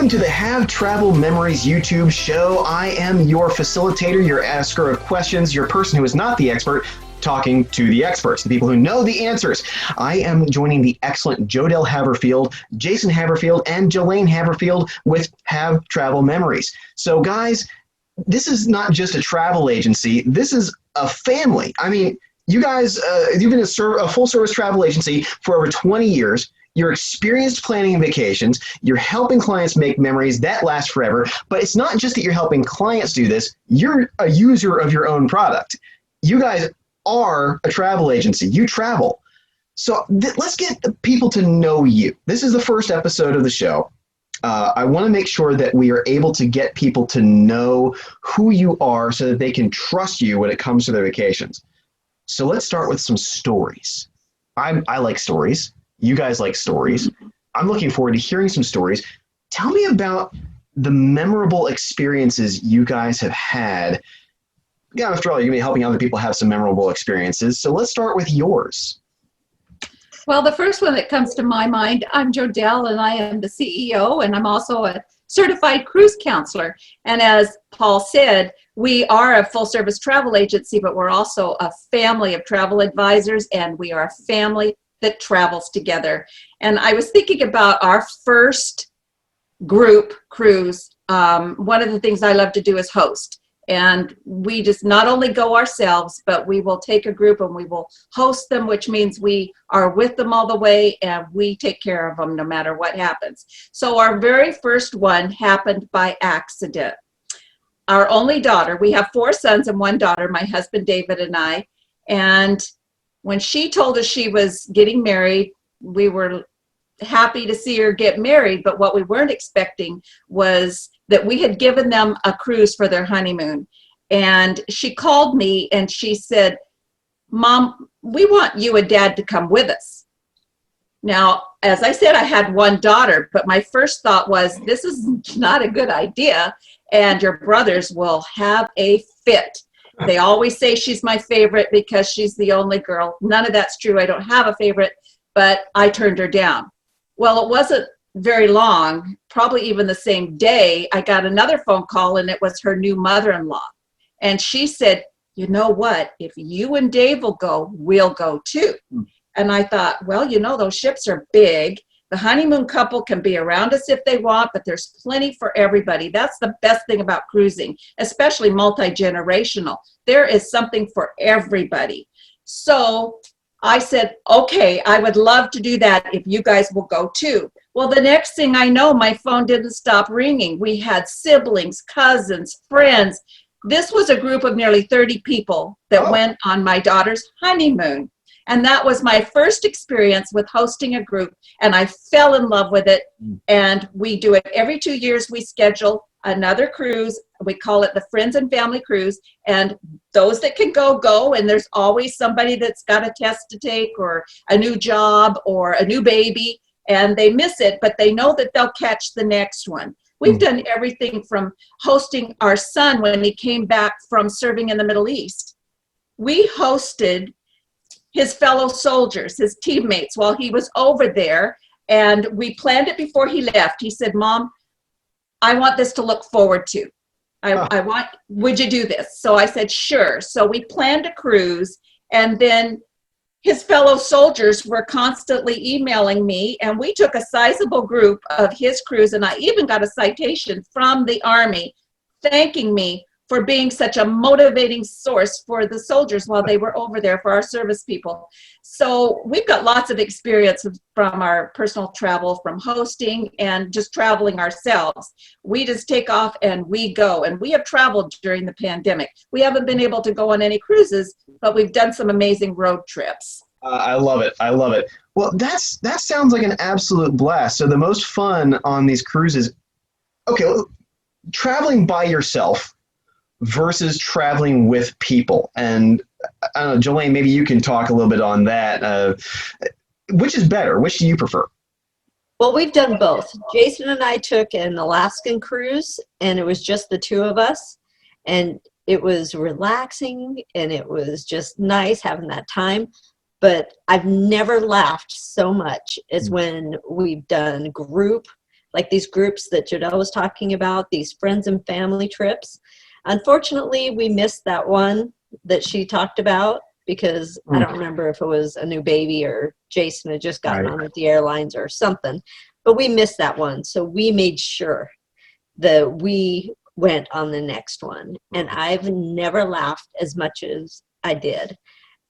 Welcome to the Have Travel Memories YouTube show. I am your facilitator, your asker of questions, your person who is not the expert, talking to the experts, the people who know the answers. I am joining the excellent JoDell Haverfield, Jason Haverfield, and Jalayne Haverfield with Have Travel Memories. So guys, this is not just a travel agency, this is a family. I mean, you guys, you've been a full-service travel agency for over 20 years. You're experienced planning vacations. You're helping clients make memories that last forever. But it's not just that you're helping clients do this. You're a user of your own product. You guys are a travel agency. You travel. So let's get people to know you. This is the first episode of the show. I want to make sure that we are able to get people to know who you are so that they can trust you when it comes to their vacations. So let's start with some stories. I like stories. You guys like stories. I'm looking forward to hearing some stories. Tell me about the memorable experiences you guys have had. Yeah, after all, you're going to be helping other people have some memorable experiences. So let's start with yours. Well, the first one that comes to my mind, I'm JoDell, and I am the CEO, and I'm also a certified cruise counselor. And as Paul said, we are a full-service travel agency, but we're also a family of travel advisors, and we are a family that travels together. And I was thinking about our first group cruise. One of the things I love to do is host. And we just not only go ourselves, but we will take a group and we will host them, which means we are with them all the way and we take care of them no matter what happens. So our very first one happened by accident. Our only daughter, we have 4 sons and 1 daughter, my husband David and I, and when she told us she was getting married, we were happy to see her get married, but what we weren't expecting was that we had given them a cruise for their honeymoon. And she called me and she said, "Mom, we want you and Dad to come with us." Now, as I said, I had 1 daughter, but my first thought was, this is not a good idea, and your brothers will have a fit. They always say she's my favorite because she's the only girl. None of that's true. I don't have a favorite, but I turned her down. Well, it wasn't very long, probably even the same day, I got another phone call, and it was her new mother-in-law. And she said, "You know what? If you and Dave will go, we'll go too." And I thought, well, you know, those ships are big. The honeymoon couple can be around us if they want, but there's plenty for everybody. That's the best thing about cruising, especially multi-generational. There is something for everybody. So I said, okay, I would love to do that if you guys will go too. Well, the next thing I know, my phone didn't stop ringing. We had siblings, cousins, friends. This was a group of nearly 30 people that went on my daughter's honeymoon. And that was my first experience with hosting a group, and I fell in love with it. And we do it every 2 years. We schedule another cruise. We call it the Friends and Family Cruise. And those that can go, go. And there's always somebody that's got a test to take or a new job or a new baby, and they miss it, but they know that they'll catch the next one. We've done everything from hosting our son when he came back from serving in the Middle East. We hosted his fellow soldiers, his teammates, while he was over there, and we planned it before he left. He said, "Mom, I want this to look forward to. Would you do this?" So I said, sure. So we planned a cruise, and then his fellow soldiers were constantly emailing me, and we took a sizable group of his cruise, and I even got a citation from the Army thanking me for being such a motivating source for the soldiers while they were over there, for our service people. So we've got lots of experience from our personal travel, from hosting and just traveling ourselves. We just take off and we go. And we have traveled during the pandemic. We haven't been able to go on any cruises, but we've done some amazing road trips. I love it. I love it. Well, that sounds like an absolute blast. So the most fun on these cruises, okay, traveling by yourself versus traveling with people. And I don't know, Jalayne, maybe you can talk a little bit on that. Which is better? Which do you prefer? Well, we've done both. Jason and I took an Alaskan cruise, and it was just the 2 of us. And it was relaxing, and it was just nice having that time. But I've never laughed so much as when we've done group like these groups that JoDell was talking about, these friends and family trips. Unfortunately, we missed that one that she talked about because I don't remember if it was a new baby or Jason had just gotten on with the airlines or something, but we missed that one. So we made sure that we went on the next one. And I've never laughed as much as I did.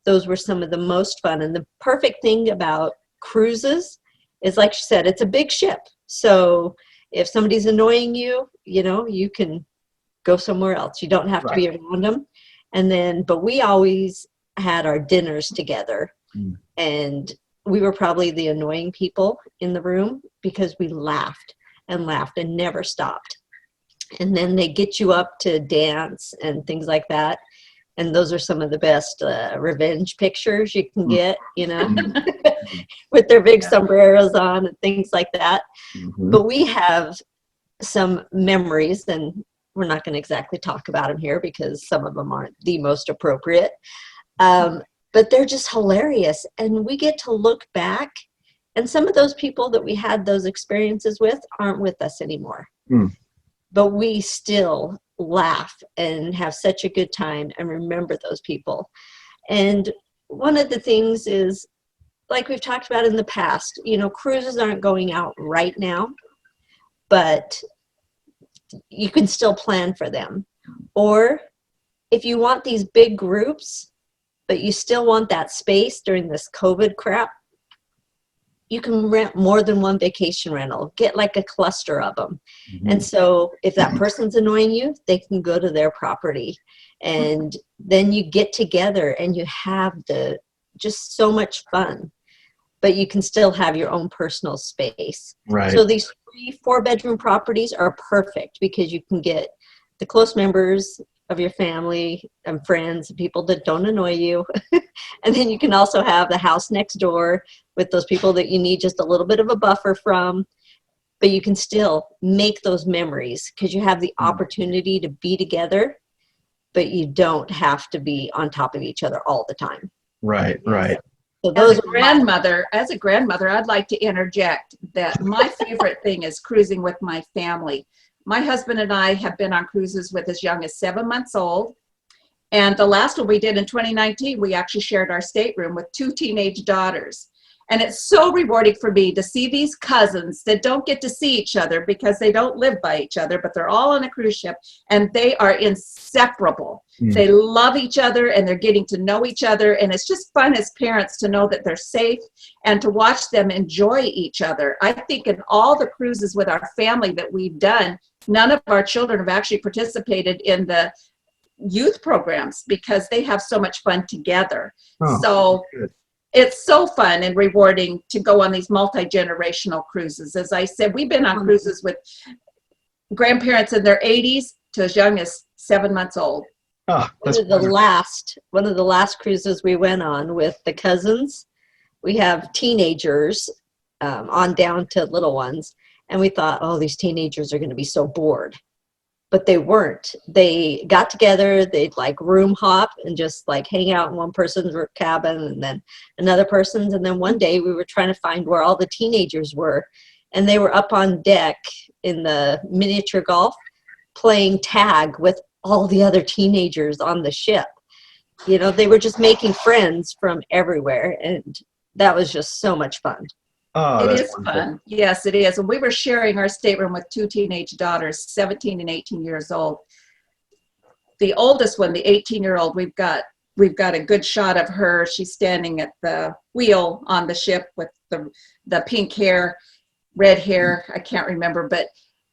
Those were some of the most fun. And the perfect thing about cruises is, like she said, it's a big ship. So if somebody's annoying you, you know, you can go somewhere else. You don't have to be around them. And then, but we always had our dinners together, and we were probably the annoying people in the room because we laughed and laughed and never stopped. And then they get you up to dance and things like that. And those are some of the best revenge pictures you can get, you know, with their big sombreros on and things like that. But we have some memories, and we're not going to exactly talk about them here because some of them aren't the most appropriate. But they're just hilarious. And we get to look back, and some of those people that we had those experiences with aren't with us anymore. But we still laugh and have such a good time and remember those people. And one of the things is, like we've talked about in the past, you know, cruises aren't going out right now, but you can still plan for them. Or if you want these big groups, but you still want that space during this COVID crap, you can rent more than one vacation rental. Get like a cluster of them. And so if that person's annoying you, they can go to their property. And then you get together and you have just so much fun. But you can still have your own personal space. So these 3-4 bedroom properties are perfect because you can get the close members of your family and friends, people that don't annoy you. And then you can also have the house next door with those people that you need just a little bit of a buffer from, but you can still make those memories because you have the opportunity to be together, but you don't have to be on top of each other all the time. So those as a grandmother, I'd like to interject that my favorite thing is cruising with my family. My husband and I have been on cruises with as young as 7 months old. And the last one we did in 2019, we actually shared our stateroom with 2 teenage daughters. And it's so rewarding for me to see these cousins that don't get to see each other because they don't live by each other, but they're all on a cruise ship and they are inseparable. They love each other and they're getting to know each other. And it's just fun as parents to know that they're safe and to watch them enjoy each other. I think in all the cruises with our family that we've done, none of our children have actually participated in the youth programs because they have so much fun together. So it's so fun and rewarding to go on these multi-generational cruises. As I said, we've been on cruises with grandparents in their 80s to as young as 7 months old. One of the last cruises we went on with the cousins, we have teenagers on down to little ones. And we thought, oh, these teenagers are going to be so bored. But they weren't. They got together, they'd like room hop and just like hang out in one person's cabin and then another person's. And then one day we were trying to find where all the teenagers were. And they were up on deck in the miniature golf playing tag with all the other teenagers on the ship. You know, they were just making friends from everywhere. And that was just so much fun. It is fun. Yes, it is. And we were sharing our stateroom with 2 teenage daughters, 17 and 18 years old. The oldest one, the 18-year-old, we've got a good shot of her. She's standing at the wheel on the ship with the pink hair, red hair, I can't remember, but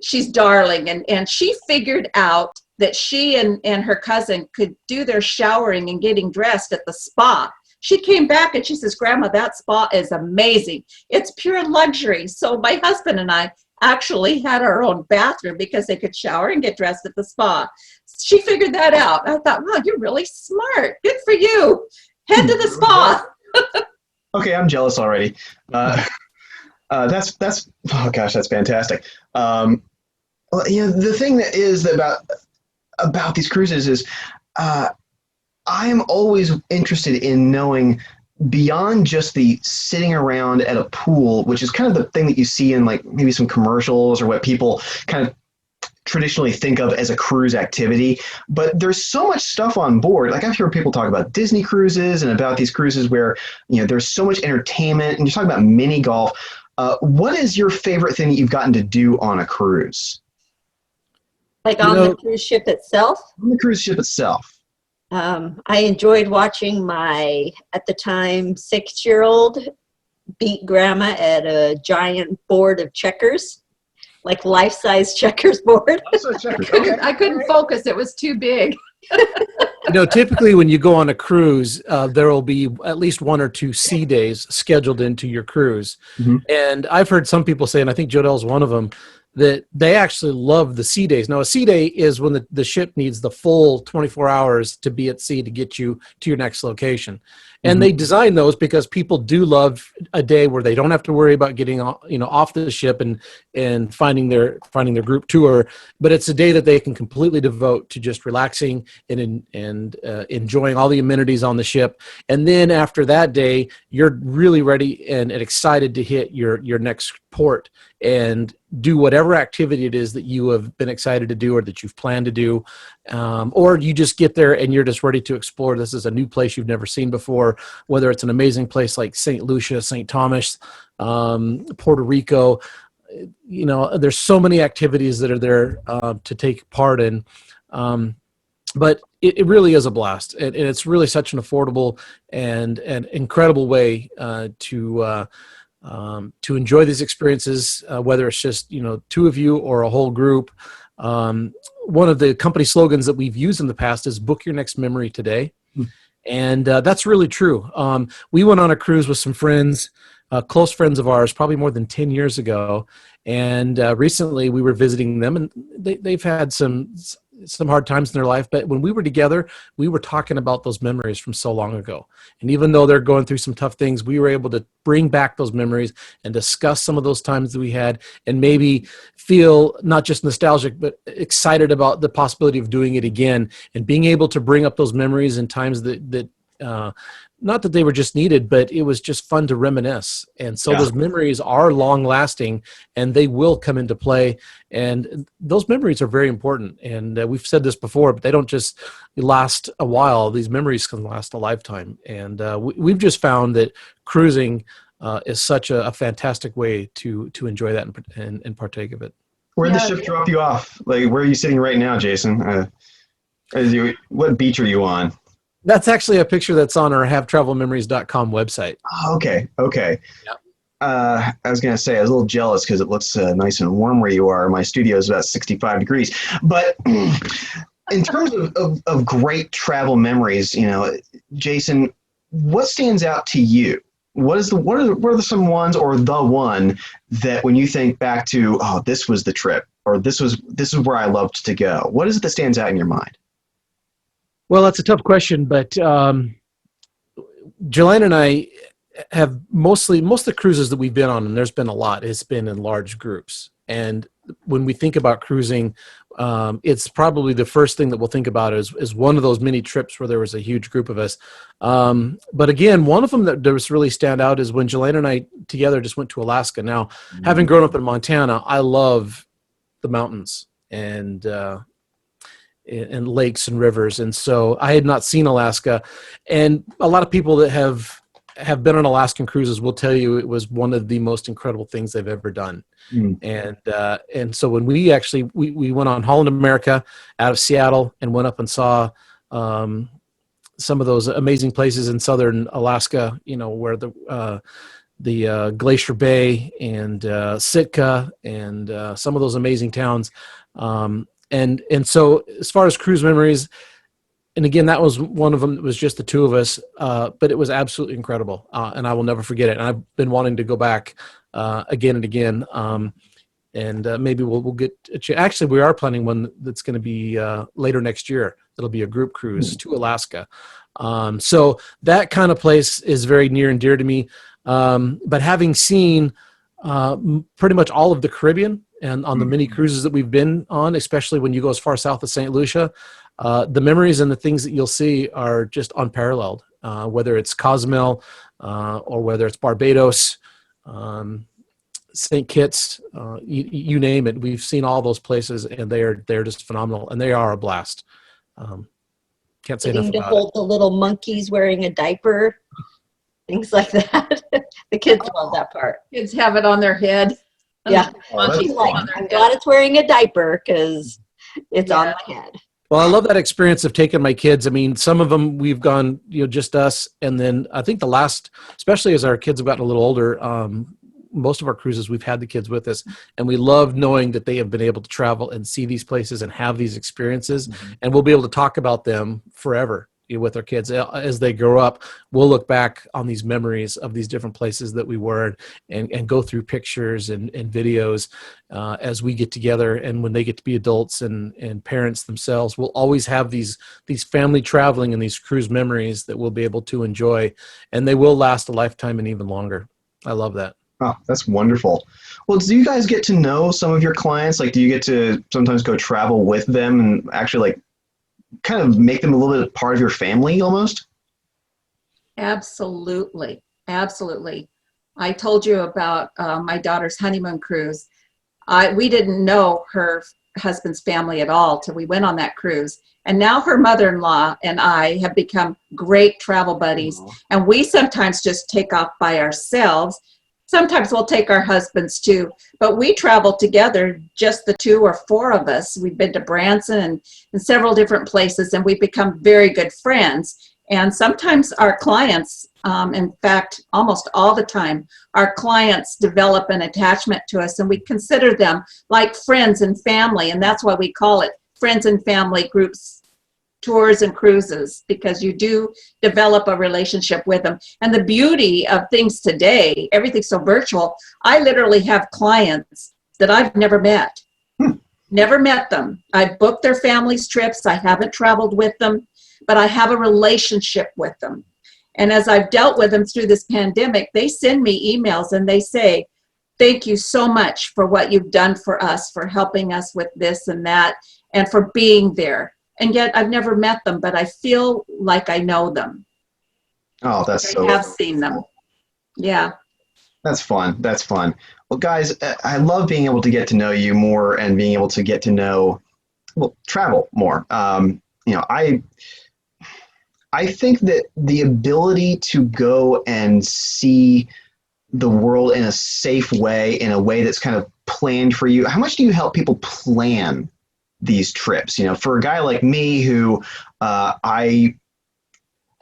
she's darling. And she figured out that she and her cousin could do their showering and getting dressed at the spa. She came back and she says, Grandma, that spa is amazing. It's pure luxury. So my husband and I actually had our own bathroom because they could shower and get dressed at the spa. She figured that out. I thought, wow, you're really smart. Good for you. Head to the spa. Okay, I'm jealous already. That's oh gosh, that's fantastic. Well, you know, the thing that is about these cruises is I am always interested in knowing beyond just the sitting around at a pool, which is kind of the thing that you see in like maybe some commercials or what people kind of traditionally think of as a cruise activity, but there's so much stuff on board. Like I've heard people talk about Disney cruises and about these cruises where, you know, there's so much entertainment, and you're talking about mini golf. What is your favorite thing that you've gotten to do on a cruise? Like on the cruise ship itself? On the cruise ship itself. I enjoyed watching my, at the time, 6-year-old beat grandma at a giant board of checkers, like life-size checkers board. I couldn't focus. It was too big. You know, typically when you go on a cruise, there will be at least 1 or 2 sea days scheduled into your cruise. Mm-hmm. And I've heard some people say, and I think JoDell is one of them, that they actually love the sea days. Now, a sea day is when the ship needs the full 24 hours to be at sea to get you to your next location. And mm-hmm. they design those because people do love a day where they don't have to worry about getting off the ship and finding their group tour, but it's a day that they can completely devote to just relaxing and enjoying all the amenities on the ship. And then after that day, you're really ready and excited to hit your next port and do whatever activity it is that you have been excited to do or that you've planned to do. Or you just get there and you're just ready to explore. This is a new place you've never seen before, whether it's an amazing place like St. Lucia, St. Thomas, Puerto Rico. You know, there's so many activities that are there to take part in. But it really is a blast. And it's really such an affordable and incredible way to enjoy these experiences, whether it's just, 2 of you or a whole group. One of the company slogans that we've used in the past is book your next memory today. And that's really true. We went on a cruise with some friends, close friends of ours, probably more than 10 years ago. And recently we were visiting them, and they've had some hard times in their life, but when we were together, we were talking about those memories from so long ago. And even though they're going through some tough things, we were able to bring back those memories and discuss some of those times that we had, and maybe feel not just nostalgic, but excited about the possibility of doing it again, and being able to bring up those memories in times that not that they were just needed, but it was just fun to reminisce. And so those memories are long lasting, and they will come into play. And those memories are very important. And we've said this before, but they don't just last a while. These memories can last a lifetime. And we've just found that cruising is such a fantastic way to enjoy that and partake of it. Where did the ship drop you off? Like, where are you sitting right now, Jason? What beach are you on? That's actually a picture that's on our HaveTravel-Memories.com website. Oh, okay. Yeah. I was going to say, I was a little jealous because it looks nice and warm where you are. My studio is about 65 degrees. But in terms of great travel memories, Jason, what stands out to you? What are some ones, or the one that when you think back to, oh, this was the trip, or this is where I loved to go? What is it that stands out in your mind? Well, that's a tough question, but Jalayne and I have most of the cruises that we've been on, and there's been a lot, it's been in large groups. And when we think about cruising, it's probably the first thing that we'll think about is one of those mini trips where there was a huge group of us. But again, one of them that does really stand out is when Jalayne and I together just went to Alaska. Now, having grown up in Montana, I love the mountains and lakes and rivers. And so I had not seen Alaska, and a lot of people that have been on Alaskan cruises will tell you it was one of the most incredible things they've ever done. And so when we went on Holland America out of Seattle and went up and saw some of those amazing places in southern Alaska, where the Glacier Bay and Sitka and some of those amazing towns. And so as far as cruise memories, and again, that was one of them. It was just the 2 of us, but it was absolutely incredible, and I will never forget it. And I've been wanting to go back again and again, and maybe we'll get actually, we are planning one that's going to be later next year. It'll be a group cruise to Alaska. So that kind of place is very near and dear to me. But having seen pretty much all of the Caribbean, and on the mini cruises that we've been on, especially when you go as far south as St. Lucia, the memories and the things that you'll see are just unparalleled. Whether it's Cozumel, or whether it's Barbados, St. Kitts, you name it. We've seen all those places, and they're just phenomenal, and they are a blast. Can't say enough Getting to about hold the little monkeys wearing a diaper, things like that. The kids love that part. Kids have it on their head. Yeah. Oh, that's Monkeys fun. on their I'm head. glad it's wearing a diaper because it's on my head. Well, I love that experience of taking my kids. I mean, some of them we've gone, just us. And then I think the last, especially as our kids have gotten a little older, most of our cruises, we've had the kids with us, and we love knowing that they have been able to travel and see these places and have these experiences. And we'll be able to talk about them forever with our kids. As they grow up, we'll look back on these memories of these different places that we were and go through pictures and videos as we get together. And when they get to be adults and parents themselves, we'll always have these family traveling and these cruise memories that we'll be able to enjoy, and they will last a lifetime and even longer. I love that. Oh, that's wonderful. Well, do you guys get to know some of your clients? Like, do you get to sometimes go travel with them and actually like kind of make them a little bit part of your family almost? Absolutely. Absolutely. I told you about my daughter's honeymoon cruise. We didn't know her husband's family at all till we went on that cruise. And now her mother-in-law and I have become great travel buddies. And we sometimes just take off by ourselves. Sometimes we'll take our husbands too, but we travel together, just the 2 or 4 of us. We've been to Branson and several different places, and we've become very good friends. And sometimes our clients, in fact, almost all the time, our clients develop an attachment to us, and we consider them like friends and family. And that's why we call it friends and family groups, tours and cruises, because you do develop a relationship with them. And the beauty of things today, everything's so virtual. I literally have clients that I've never met. Never met them. I've booked their family's trips. I haven't traveled with them, but I have a relationship with them. And as I've dealt with them through this pandemic, they send me emails and they say, thank you so much for what you've done for us, for helping us with this and that, and for being there. And yet I've never met them, but I feel like I know them. Oh, that's so I have seen them. Yeah. That's fun. That's fun. Well, guys, I love being able to get to know you more and being able to get to know, well, travel more. I think that the ability to go and see the world in a safe way, in a way that's kind of planned for you. How much do you help people plan these trips? For a guy like me who I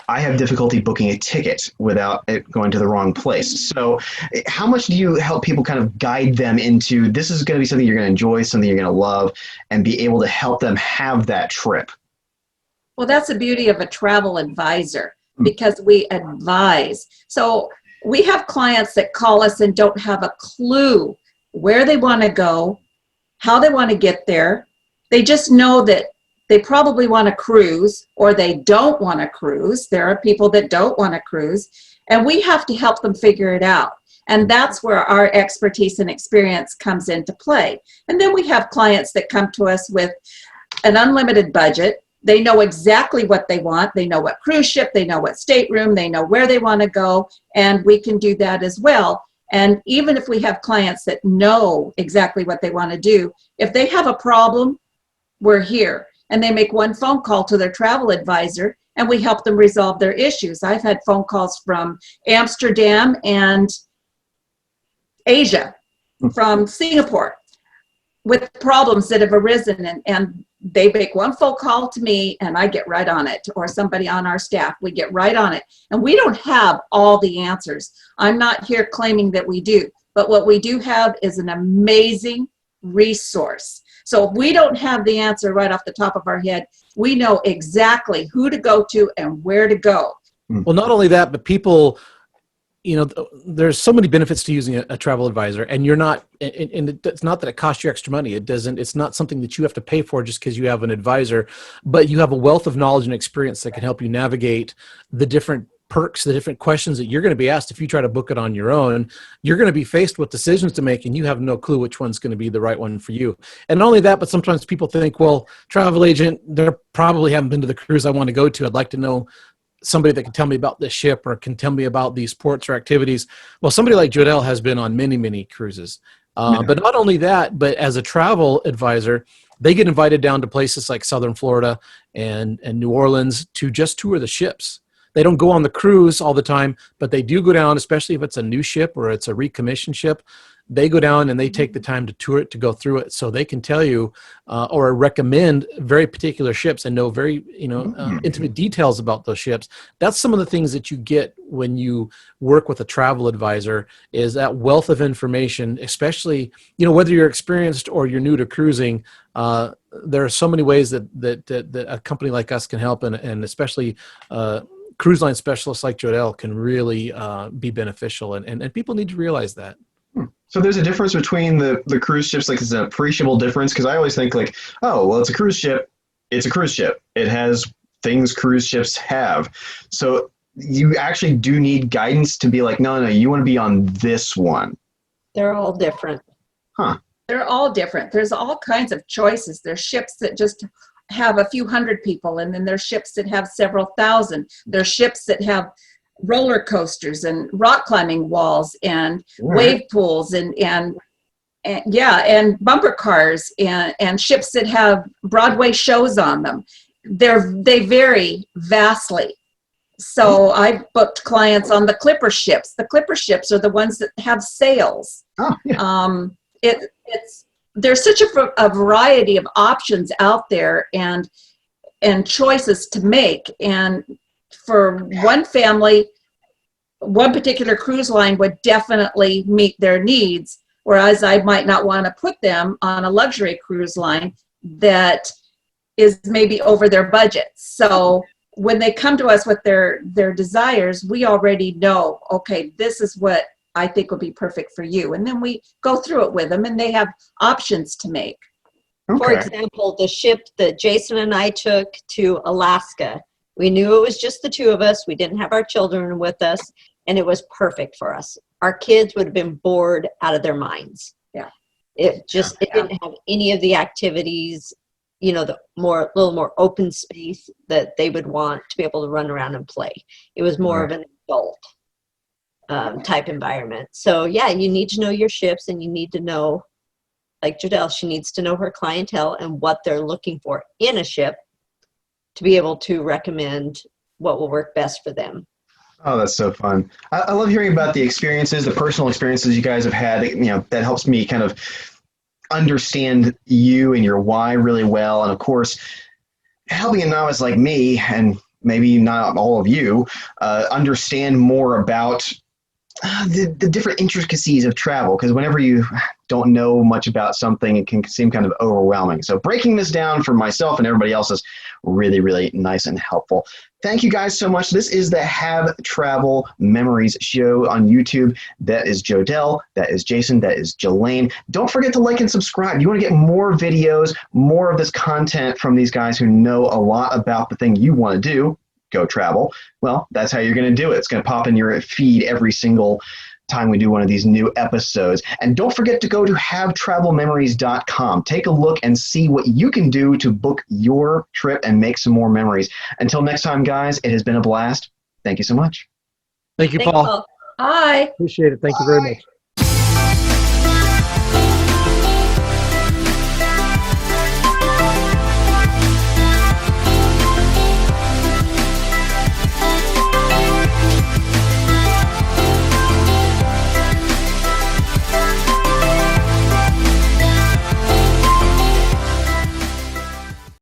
have difficulty booking a ticket without it going to the wrong place. So how much do you help people kind of guide them into, this is going to be something you're going to enjoy, something you're going to love, and be able to help them have that trip? Well, that's the beauty of a travel advisor, because we advise. So we have clients that call us and don't have a clue where they want to go, how they want to get there. They just know that they probably want to cruise, or they don't want to cruise. There are people that don't want to cruise, and we have to help them figure it out. And that's where our expertise and experience comes into play. And then we have clients that come to us with an unlimited budget. They know exactly what they want. They know what cruise ship, they know what stateroom, they know where they want to go, and we can do that as well. And even if we have clients that know exactly what they want to do, if they have a problem, we're here. And they make one phone call to their travel advisor, and we help them resolve their issues. I've had phone calls from Amsterdam and Asia, from Singapore, with problems that have arisen, and they make one phone call to me and I get right on it, or somebody on our staff, we get right on it. And we don't have all the answers. I'm not here claiming that we do, but what we do have is an amazing resource. So if we don't have the answer right off the top of our head, we know exactly who to go to and where to go. Well, not only that, but people, there's so many benefits to using a travel advisor, and you're not, and it's not that it costs you extra money. It's not something that you have to pay for just because you have an advisor, but you have a wealth of knowledge and experience that can help you navigate the different perks, the different questions that you're going to be asked. If you try to book it on your own, you're going to be faced with decisions to make, and you have no clue which one's going to be the right one for you. And not only that, but sometimes people think, well, travel agent, they probably haven't been to the cruise I want to go to. I'd like to know somebody that can tell me about this ship or can tell me about these ports or activities. Well, somebody like JoDell has been on many, many cruises. But not only that, but as a travel advisor, they get invited down to places like Southern Florida and New Orleans to just tour the ships. They don't go on the cruise all the time, but they do go down, especially if it's a new ship or it's a recommissioned ship. They go down and they take the time to tour it, to go through it, so they can tell you or recommend very particular ships and know very intimate details about those ships. That's some of the things that you get when you work with a travel advisor, is that wealth of information, especially whether you're experienced or you're new to cruising. There are so many ways that a company like us can help, and especially cruise line specialists like JoDell can really be beneficial, and people need to realize that. So there's a difference between the cruise ships, like it's an appreciable difference, because I always think like, oh, well, it's a cruise ship. It's a cruise ship. It has things cruise ships have. So you actually do need guidance to be like, no, you want to be on this one. They're all different. Huh. They're all different. There's all kinds of choices. There's ships that just have a few hundred people, and then there's ships that have several thousand. There's ships that have roller coasters and rock climbing walls and wave pools and bumper cars and ships that have Broadway shows on them. They vary vastly. So I've booked clients on the Clipper ships. The Clipper ships are the ones that have sails. Oh, yeah. There's such a variety of options out there and choices to make. And for one family, one particular cruise line would definitely meet their needs, whereas I might not want to put them on a luxury cruise line that is maybe over their budget. So when they come to us with their desires, we already know, okay, this is what I think would be perfect for you. And then we go through it with them, and they have options to make. Okay. For example, the ship that Jason and I took to Alaska, we knew it was just the two of us. We didn't have our children with us, and it was perfect for us. Our kids would have been bored out of their minds. Yeah. It didn't have any of the activities, the little more open space that they would want to be able to run around and play. It was more of an adult type environment. So yeah, you need to know your ships, and you need to know, like JoDell, she needs to know her clientele and what they're looking for in a ship to be able to recommend what will work best for them. Oh, that's so fun. I love hearing about the experiences, the personal experiences you guys have had. That helps me kind of understand you and your why really well. And of course, helping a novice like me, and maybe not all of you, understand more about the different intricacies of travel, because whenever you don't know much about something, it can seem kind of overwhelming. So breaking this down for myself and everybody else is really, really nice and helpful. Thank you guys so much. This is the Have Travel Memories show on YouTube. That is JoDell, that is Jason, that is Jalayne. Don't forget to like and subscribe. You want to get more videos, more of this content from these guys who know a lot about the thing you want to do, go travel. Well, that's how you're going to do it. It's going to pop in your feed every single time we do one of these new episodes. And don't forget to go to HaveTravel-Memories.com. Take a look and see what you can do to book your trip and make some more memories. Until next time, guys, it has been a blast. Thank you so much. Thank you, Thanks, Paul. Paul. Bye. Appreciate it. Thank you very much.